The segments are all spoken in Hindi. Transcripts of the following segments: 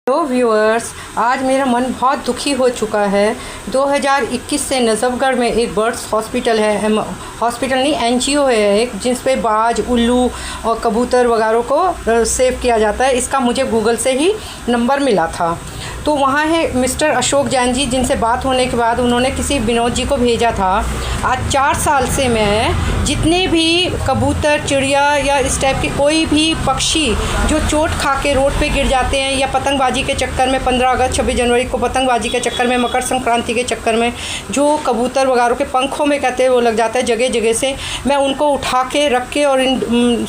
हेलो व्यूअर्स, आज मेरा मन बहुत दुखी हो चुका है। 2021 से नजफगढ़ में एक बर्ड्स हॉस्पिटल है, हॉस्पिटल नहीं एनजीओ है एक, जिस पे बाज, उल्लू और कबूतर वगैरह को सेव किया जाता है। इसका मुझे गूगल से ही नंबर मिला था। तो वहाँ है मिस्टर अशोक जैन जी, जिनसे बात होने के बाद उन्होंने किसी विनोद जी को भेजा था। आज 4 साल से मैं जितने भी कबूतर, चिड़िया या इस टाइप के कोई भी पक्षी जो चोट खा के रोड पे गिर जाते हैं या पतंगबाजी के चक्कर में 15 अगस्त 26 जनवरी को पतंगबाजी के चक्कर में, मकर संक्रांति के चक्कर में जो कबूतर वगैरह के पंखों में कहते हैं वो लग जाता है जगह जगह से, मैं उनको उठा के रख के और इन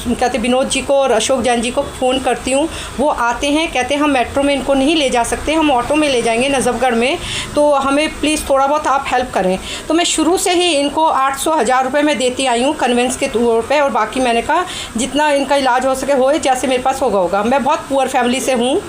कहते विनोद जी को और अशोक जैन जी को फ़ोन करती हूँ। वो आते हैं, कहते हैं हम मेट्रो में इनको नहीं ले जा सकते, हम ऑटो में ले जाएंगे नजफगढ़ में, तो हमें प्लीज़ थोड़ा बहुत आप हेल्प करें। तो मैं शुरू से ही इनको 800-1000 रुपये में देती आई हूँ कन्वेंस के तौर पे, और बाकी मैंने कहा जितना इनका इलाज हो सके होए, जैसे मेरे पास होगा। मैं बहुत पुअर फैमिली से हूँ,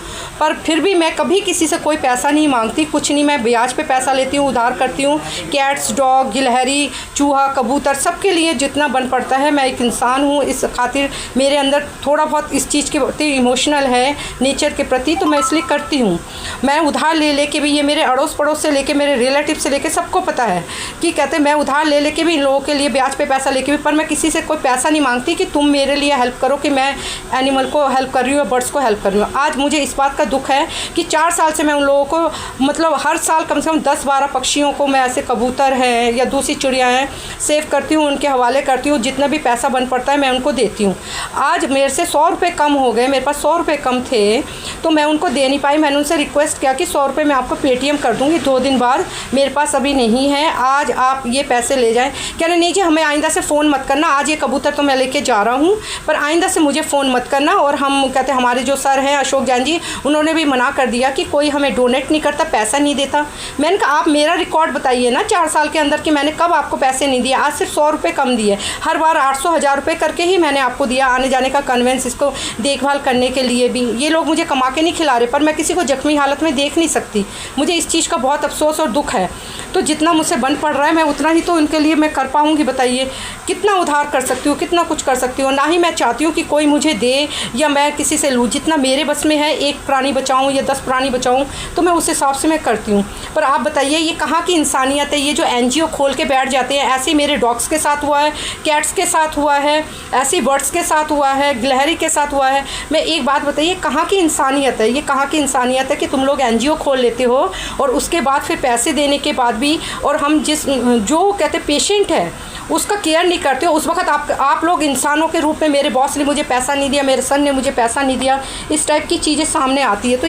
पर फिर भी मैं कभी किसी से कोई पैसा नहीं मांगती, कुछ नहीं। मैं ब्याज पे पैसा लेती हूँ, उधार करती हूँ। कैट्स, डॉग, गिलहरी, चूहा, कबूतर, सबके लिए जितना बन पड़ता है। मैं एक इंसान हूँ, इस खातिर मेरे अंदर थोड़ा बहुत इस चीज़ के प्रति इमोशनल है, नेचर के प्रति, तो मैं इसलिए करती हूँ। मैं उधार ले के भी, ये मेरे अड़ोस पड़ोस से लेके, मेरे रिलेटिव से लेके सबको पता है कि कहते मैं उधार ले के भी इन लोगों के लिए ब्याज पे पैसा लेके भी, पर मैं किसी से कोई पैसा नहीं मांगती कि तुम मेरे लिए हेल्प करो कि मैं एनिमल को हेल्प कर रही हूँ, बर्ड्स को हेल्प कर रही हूँ। आज मुझे इस बात का दुख है कि 4 साल से मैं उन लोगों को मतलब हर साल कम से कम 10-12 पक्षियों को मैं ऐसे कबूतर हैं या दूसरी चिड़िया हैं सेव करती हूँ, उनके हवाले करती हूँ। जितना भी पैसा बन पड़ता है मैं उनको देती हूँ। आज मेरे से 100 रुपये कम हो गए, मेरे पास 100 रुपये कम थे तो मैं उनको दे नहीं पाई। मैंने उनसे रिक्वेस्ट किया कि 100 रुपये मैं आपको पेटीएम कर दूँगी 2 दिन बाद, मेरे पास अभी नहीं है, आज आप ये पैसे ले जाएँ। कह रहे नहीं जी, हमें आइंदा से फ़ोन मत करना, आज ये कबूतर तो मैं लेके जा रहा हूँ पर आइंदा से मुझे फ़ोन मत करना। और हम कहते हमारे जो सर हैं अशोक जैन जी, उन्होंने भी मना कर दिया कि कोई हमें डोनेट नहीं करता, पैसा नहीं देता। मैंने कहा आप मेरा रिकॉर्ड बताइए ना 4 साल के अंदर कि मैंने कब आपको पैसे नहीं दिए। आज सिर्फ 100 रुपये कम दिए, हर बार 800-1000 रुपये करके ही मैंने आपको दिया, आने जाने का कन्वेंस, इसको देखभाल करने के लिए भी। ये लोग मुझे कमा के नहीं खिला रहे, पर मैं किसी को जख्मी हालत में देख नहीं सकती। मुझे इस चीज़ का बहुत अफसोस और दुख है। तो जितना मुझसे बन पड़ रहा है मैं उतना ही तो उनके लिए मैं कर पाऊँगी। बताइए कितना उधार कर सकती हूँ, कितना कुछ कर सकती हूँ। ना ही मैं चाहती हूँ कि कोई मुझे दे या मैं किसी से लूँ। जितना मेरे बस में है, 1 प्राणी बचाऊँ या 10 प्राणी बचाऊँ, तो मैं उस हिसाब से मैं करती हूँ। पर आप बताइए ये कहाँ की इंसानियत है? ये जो एनजीओ खोल के बैठ जाते हैं, ऐसे ही मेरे डॉग्स के साथ हुआ है, कैट्स के साथ हुआ है, ऐसे ही बर्ड्स के साथ हुआ है, गिलहरी के साथ हुआ है। मैं एक बात बताइए, कहाँ की इंसानियत है? ये कहाँ की इंसानियत है कि तुम लोग एनजीओ खोल लेते हो और उसके बाद फिर पैसे देने के बाद भी, और हम जो कहते पेशेंट है उसका केयर नहीं करते हो। उस वक्त आप लोग इंसानों के रूप में, मेरे बॉस ने मुझे पैसा नहीं दिया, मेरे सर ने मुझे पैसा नहीं दिया, इस टाइप की चीज़ें सामने आती है। तो